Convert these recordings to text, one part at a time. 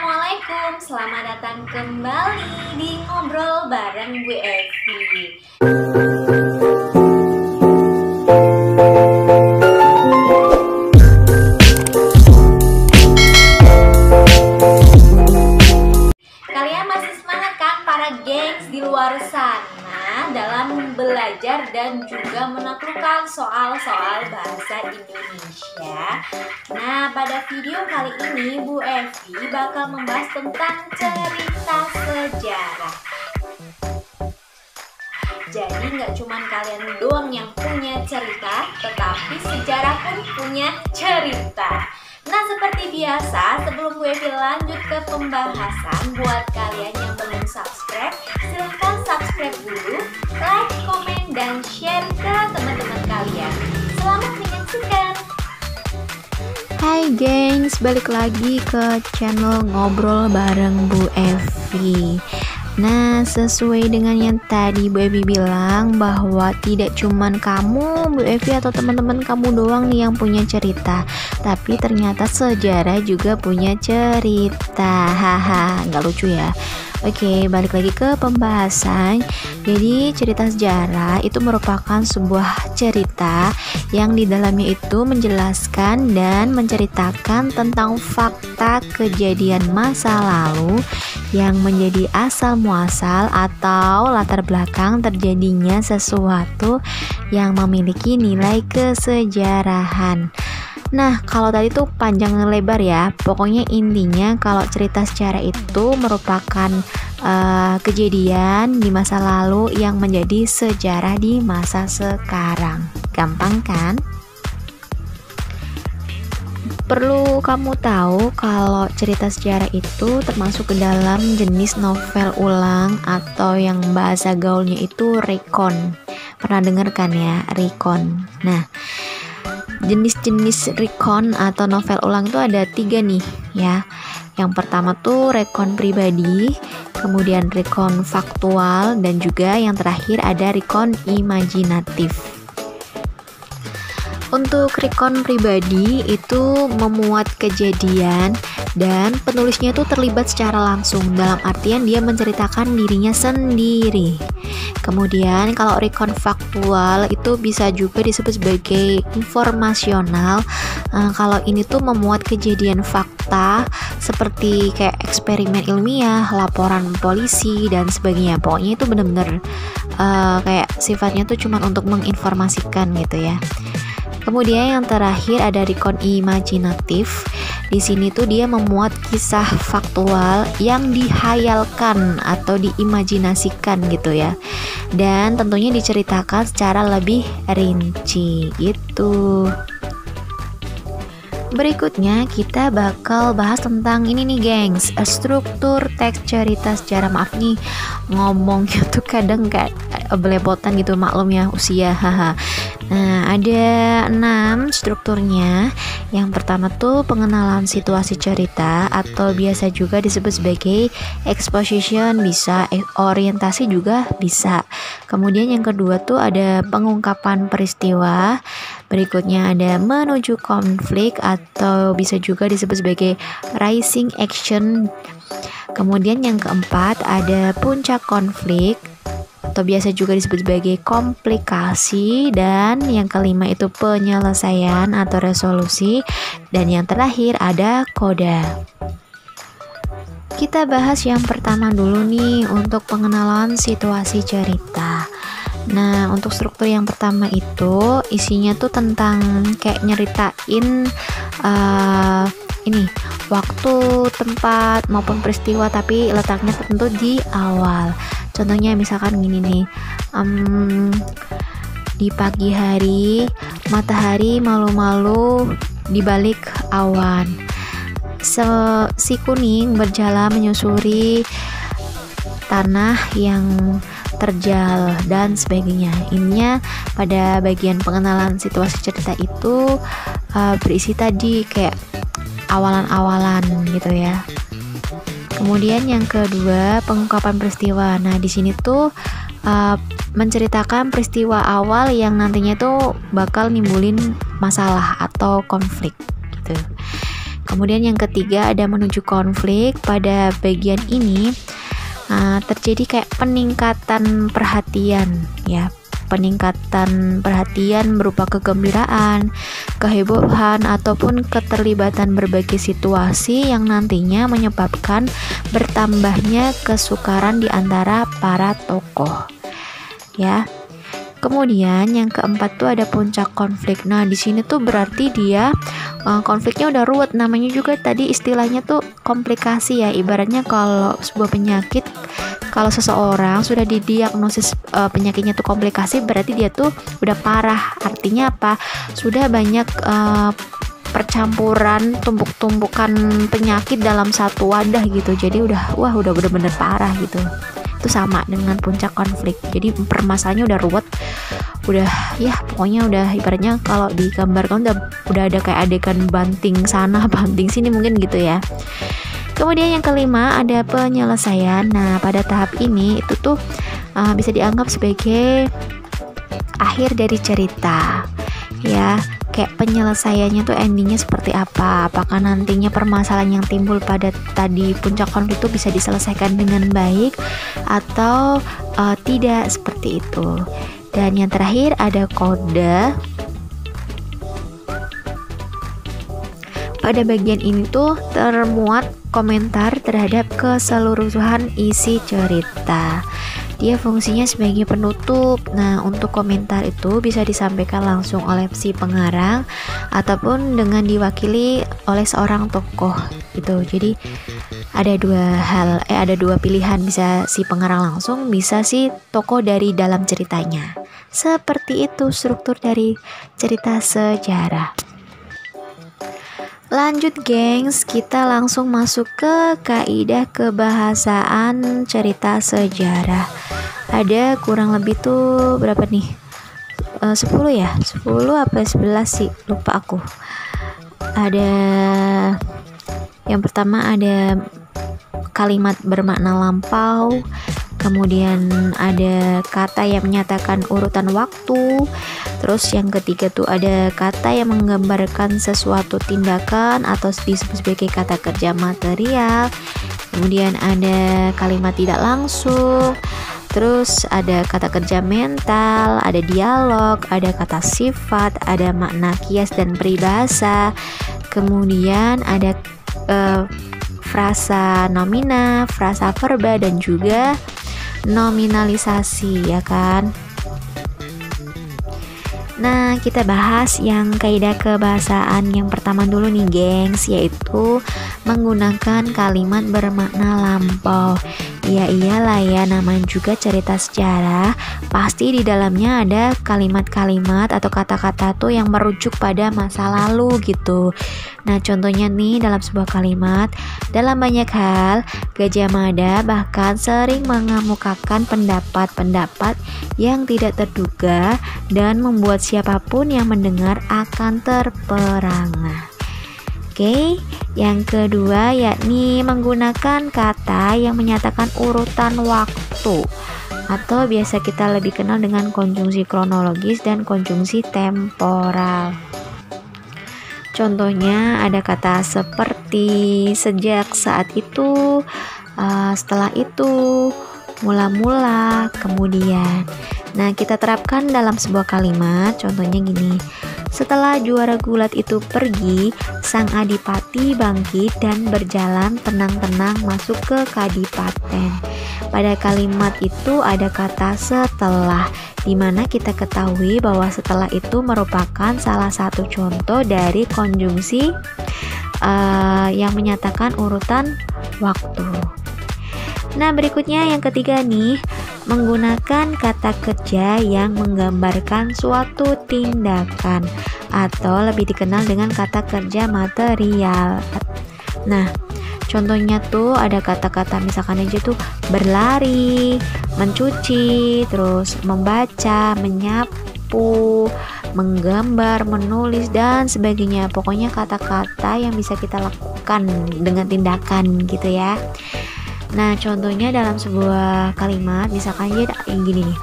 Assalamualaikum, selamat datang kembali di Ngobrol bareng Bu Evi. Kalian masih semangat kan para gengs di luar sana dalam belajar dan juga menaklukkan soal-soal bahasa Indonesia? Nah, pada video kali ini Bu Evi bakal membahas tentang cerita sejarah. Jadi nggak cuma kalian doang yang punya cerita, tetapi sejarah pun punya cerita. Nah, seperti biasa, sebelum Bu Evi lanjut ke pembahasan, buat kalian yang belum subscribe, silahkan subscribe dulu, like, komen, dan share ke teman-teman kalian. Selamat menyaksikan. Hai gengs, balik lagi ke channel Ngobrol bareng Bu Evi. Nah, sesuai dengan yang tadi Bu Evi bilang bahwa tidak cuman kamu, Bu Evi, atau teman-teman kamu doang nih yang punya cerita, tapi ternyata sejarah juga punya cerita. Haha, nggak lucu ya? Oke, balik lagi ke pembahasan. Jadi cerita sejarah itu merupakan sebuah cerita yang di dalamnya itu menjelaskan dan menceritakan tentang fakta kejadian masa lalu yang menjadi asal muasal atau latar belakang terjadinya sesuatu yang memiliki nilai kesejarahan. Nah, kalau tadi tuh panjang lebar ya. Pokoknya intinya kalau cerita sejarah itu merupakan kejadian di masa lalu yang menjadi sejarah di masa sekarang. Gampang kan? Perlu kamu tahu kalau cerita sejarah itu termasuk ke dalam jenis novel ulang atau yang bahasa gaulnya itu recon. Pernah dengar kan ya, recon? Nah, jenis-jenis recon atau novel ulang itu ada 3 nih ya. Yang pertama tuh recon pribadi, kemudian recon faktual, dan juga yang terakhir ada recon imajinatif. Untuk recon pribadi itu memuat kejadian dan penulisnya itu terlibat secara langsung, dalam artian dia menceritakan dirinya sendiri. Kemudian kalau recon faktual itu bisa juga disebut sebagai informasional. Kalau ini tuh memuat kejadian fakta seperti kayak eksperimen ilmiah, laporan polisi, dan sebagainya. Pokoknya itu benar-benar kayak sifatnya tuh cuma untuk menginformasikan gitu ya. Kemudian yang terakhir ada recon imajinatif. Di sini tuh dia memuat kisah faktual yang dihayalkan atau diimajinasikan gitu ya. Dan tentunya diceritakan secara lebih rinci gitu. Berikutnya kita bakal bahas tentang ini nih gengs, struktur teks cerita sejarah. Maaf nih ngomongnya tuh kadang kayak belepotan gitu, maklum ya usia, haha. Nah, ada 6 strukturnya. Yang pertama tuh pengenalan situasi cerita atau biasa juga disebut sebagai exposition, bisa orientasi juga bisa. Kemudian yang kedua tuh ada pengungkapan peristiwa. Berikutnya ada menuju konflik atau bisa juga disebut sebagai rising action. Kemudian yang keempat ada puncak konflik atau biasa juga disebut sebagai komplikasi, dan yang kelima itu penyelesaian atau resolusi, dan yang terakhir ada koda. Kita bahas yang pertama dulu nih untuk pengenalan situasi cerita. Nah, untuk struktur yang pertama itu isinya tuh tentang kayak nyeritain ini waktu, tempat maupun peristiwa, tapi letaknya tertentu di awal. Contohnya misalkan gini nih, di pagi hari matahari malu-malu di balik awan. Si kuning berjalan menyusuri tanah yang terjal dan sebagainya. Ininya pada bagian pengenalan situasi cerita itu berisi tadi kayak awalan-awalan gitu ya. Kemudian yang kedua pengungkapan peristiwa. Nah, di sini tuh menceritakan peristiwa awal yang nantinya tuh bakal nimbulin masalah atau konflik gitu. Kemudian yang ketiga ada menuju konflik. Pada bagian ini terjadi kayak peningkatan perhatian ya. Peningkatan perhatian berupa kegembiraan, kehebohan, ataupun keterlibatan berbagai situasi yang nantinya menyebabkan bertambahnya kesukaran di antara para tokoh. Ya. Kemudian yang keempat tuh ada puncak konflik. Nah, di sini tuh berarti dia konfliknya udah ruwet. Namanya juga tadi istilahnya tuh komplikasi ya. Ibaratnya kalau sebuah penyakit, kalau seseorang sudah didiagnosis penyakitnya tuh komplikasi, berarti dia tuh udah parah. Artinya apa? Sudah banyak percampuran, tumpuk-tumpukan penyakit dalam satu wadah gitu. Jadi udah bener-bener parah gitu. Itu sama dengan puncak konflik. Jadi permasalahannya udah ruwet, udah ya pokoknya udah ibaratnya kalau digambarkan udah ada kayak adegan banting sana banting sini mungkin gitu ya. Kemudian yang kelima ada penyelesaian. Nah, pada tahap ini itu tuh bisa dianggap sebagai akhir dari cerita ya. Kayak penyelesaiannya tuh endingnya seperti apa, apakah nantinya permasalahan yang timbul pada tadi puncak konflik itu bisa diselesaikan dengan baik atau tidak, seperti itu. Dan yang terakhir ada kode. Pada bagian ini tuh termuat komentar terhadap keseluruhan isi cerita. Dia fungsinya sebagai penutup. Nah, untuk komentar itu bisa disampaikan langsung oleh si pengarang ataupun dengan diwakili oleh seorang tokoh gitu. Jadi ada dua pilihan, bisa si pengarang langsung, bisa si tokoh dari dalam ceritanya. Seperti itu struktur dari cerita sejarah. Lanjut gengs, kita langsung masuk ke kaidah kebahasaan cerita sejarah. Ada kurang lebih tuh berapa nih? 10 ya? 10 apa 11 sih? Lupa aku. Ada yang pertama ada kalimat bermakna lampau. Kemudian ada kata yang menyatakan urutan waktu. Terus yang ketiga tuh ada kata yang menggambarkan sesuatu tindakan atau disebut sebagai kata kerja material. Kemudian ada kalimat tidak langsung. Terus ada kata kerja mental, ada dialog, ada kata sifat, ada makna kias dan peribahasa. Kemudian ada frasa nomina, frasa verba, dan juga nominalisasi, ya kan? Nah, kita bahas yang kaidah kebahasaan yang pertama dulu nih, gengs, yaitu menggunakan kalimat bermakna lampau. Ya iyalah ya, namanya juga cerita sejarah, pasti di dalamnya ada kalimat-kalimat atau kata-kata tuh yang merujuk pada masa lalu gitu. Nah, contohnya nih dalam sebuah kalimat, dalam banyak hal, Gajah Mada bahkan sering mengemukakan pendapat-pendapat yang tidak terduga dan membuat siapapun yang mendengar akan terperangah. Oke, yang kedua yakni menggunakan kata yang menyatakan urutan waktu atau biasa kita lebih kenal dengan konjungsi kronologis dan konjungsi temporal. Contohnya ada kata seperti sejak saat itu, setelah itu, mula-mula, kemudian. Nah, kita terapkan dalam sebuah kalimat, contohnya gini. Setelah juara gulat itu pergi, sang adipati bangkit dan berjalan tenang-tenang masuk ke kadipaten. Pada kalimat itu ada kata setelah, di mana kita ketahui bahwa setelah itu merupakan salah satu contoh dari konjungsi yang menyatakan urutan waktu. Nah, berikutnya yang ketiga nih, menggunakan kata kerja yang menggambarkan suatu tindakan atau lebih dikenal dengan kata kerja material. Nah, contohnya tuh ada kata-kata misalkan aja tuh berlari, mencuci, terus membaca, menyapu, menggambar, menulis, dan sebagainya. Pokoknya kata-kata yang bisa kita lakukan dengan tindakan gitu ya. Nah, contohnya dalam sebuah kalimat misalkan aja yang gini nih.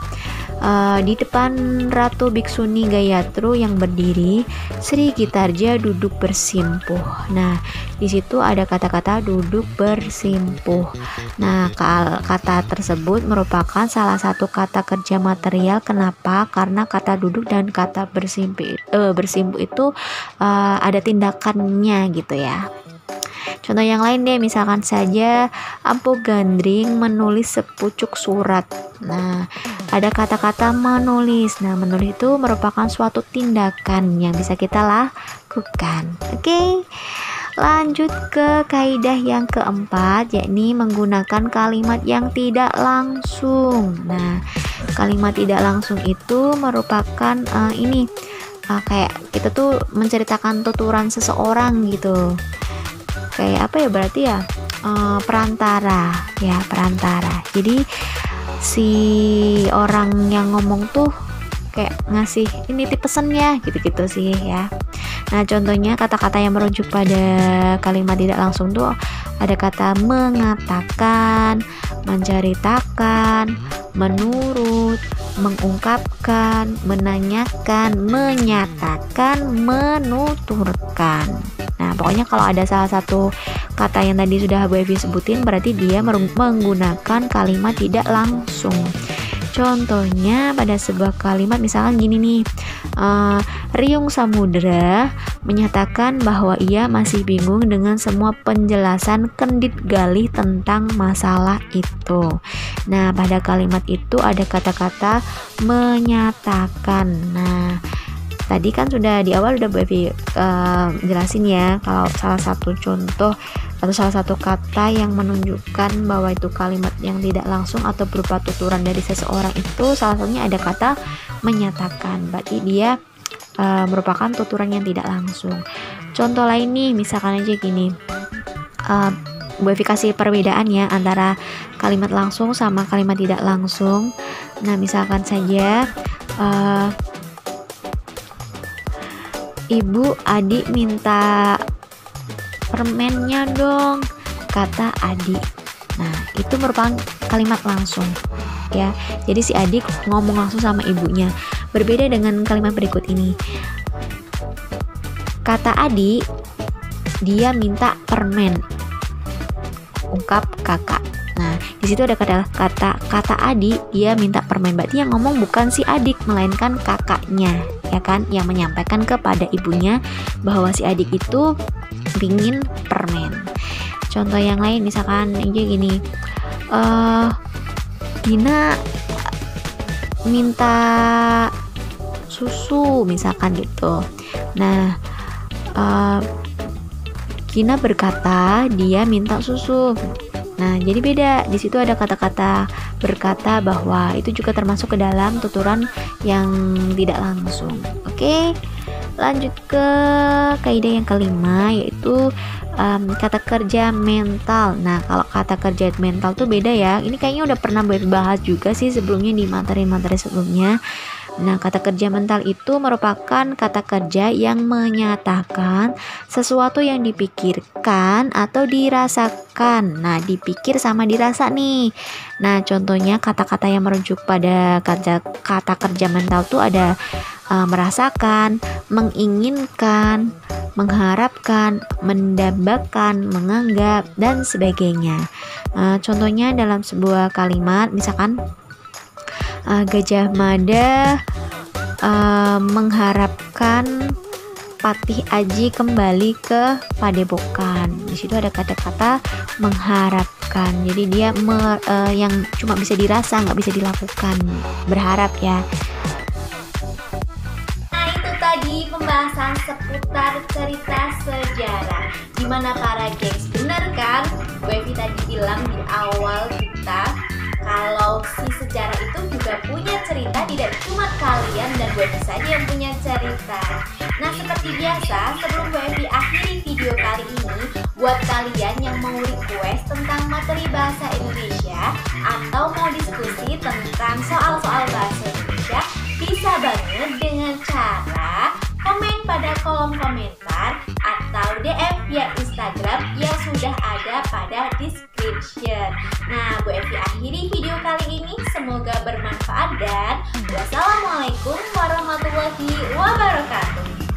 Di depan Ratu Biksuni Gayatri yang berdiri, Sri Gitarja duduk bersimpuh. Nah, di situ ada kata-kata duduk bersimpuh. Nah, kata tersebut merupakan salah satu kata kerja material. Kenapa? Karena kata duduk dan kata bersimpuh itu ada tindakannya gitu ya. Contoh yang lain deh, misalkan saja Empu Gandring menulis sepucuk surat. Nah, ada kata-kata menulis. Nah, menulis itu merupakan suatu tindakan yang bisa kita lakukan. Oke. Lanjut ke kaidah yang keempat, yakni menggunakan kalimat yang tidak langsung. Nah, kalimat tidak langsung itu merupakan kayak kita tuh menceritakan tuturan seseorang gitu. Kayak apa ya, berarti ya perantara. Jadi si orang yang ngomong tuh kayak ngasih ini tip pesannya gitu-gitu sih ya. Nah, contohnya kata-kata yang merujuk pada kalimat tidak langsung tuh ada kata mengatakan, menceritakan, menurut, mengungkapkan, menanyakan, menyatakan, menuturkan. Nah, pokoknya kalau ada salah satu kata yang tadi sudah Bu Evi sebutin, berarti dia menggunakan kalimat tidak langsung. Contohnya pada sebuah kalimat misalkan gini nih, Riung Samudra menyatakan bahwa ia masih bingung dengan semua penjelasan Kendit Galih tentang masalah itu. Nah, pada kalimat itu ada kata-kata menyatakan. Nah, tadi kan sudah di awal udah Bu Evi jelasin ya, kalau salah satu contoh atau salah satu kata yang menunjukkan bahwa itu kalimat yang tidak langsung atau berupa tuturan dari seseorang itu salah satunya ada kata menyatakan. Berarti dia merupakan tuturan yang tidak langsung. Contoh lain nih, misalkan aja gini, Bu Evi kasih perbedaan ya antara kalimat langsung sama kalimat tidak langsung. Nah, misalkan saja Ibu, adik minta permennya dong, kata adik. Nah, itu merupakan kalimat langsung ya. Jadi si adik ngomong langsung sama ibunya. Berbeda dengan kalimat berikut ini. Kata adik, dia minta permen, ungkap kakak. Nah, di situ ada kata adik, dia minta permen. Berarti yang ngomong bukan si adik, melainkan kakaknya, ya kan, yang menyampaikan kepada ibunya bahwa si adik itu pingin permen. Contoh yang lain misalkan aja gini, Gina minta susu misalkan gitu. Nah, Gina berkata dia minta susu. Nah, jadi beda. Di situ ada kata-kata berkata bahwa itu juga termasuk ke dalam tuturan yang tidak langsung. Oke. Lanjut ke kaidah yang kelima, yaitu kata kerja mental. Nah, kalau kata kerja mental tuh beda ya. Ini kayaknya udah pernah bahas juga sih sebelumnya di materi-materi sebelumnya. Nah, kata kerja mental itu merupakan kata kerja yang menyatakan sesuatu yang dipikirkan atau dirasakan. Nah, dipikir sama dirasa nih. Nah, contohnya kata-kata yang merujuk pada kata kerja mental tuh ada merasakan, menginginkan, mengharapkan, mendambakan, menganggap, dan sebagainya. Contohnya dalam sebuah kalimat, misalkan Gajah Mada mengharapkan Patih Aji kembali ke Padepokan. Di situ ada kata-kata mengharapkan. Jadi dia yang cuma bisa dirasa, nggak bisa dilakukan. Berharap ya. Tadi pembahasan seputar cerita sejarah. Gimana para gengs? Bener kan? Bu Evi tadi bilang di awal kita kalau si sejarah itu juga punya cerita, tidak cuma kalian dan Bu Evi saja yang punya cerita. Nah, seperti biasa, sebelum Bu Evi akhiri video kali ini, buat kalian yang mau request tentang materi bahasa Indonesia atau mau diskusi tentang soal-soal bahasa Indonesia, bisa banget dengan cara komen pada kolom komentar atau DM via Instagram yang sudah ada pada description. Nah, Bu Evi akhiri video kali ini. Semoga bermanfaat dan wassalamualaikum warahmatullahi wabarakatuh.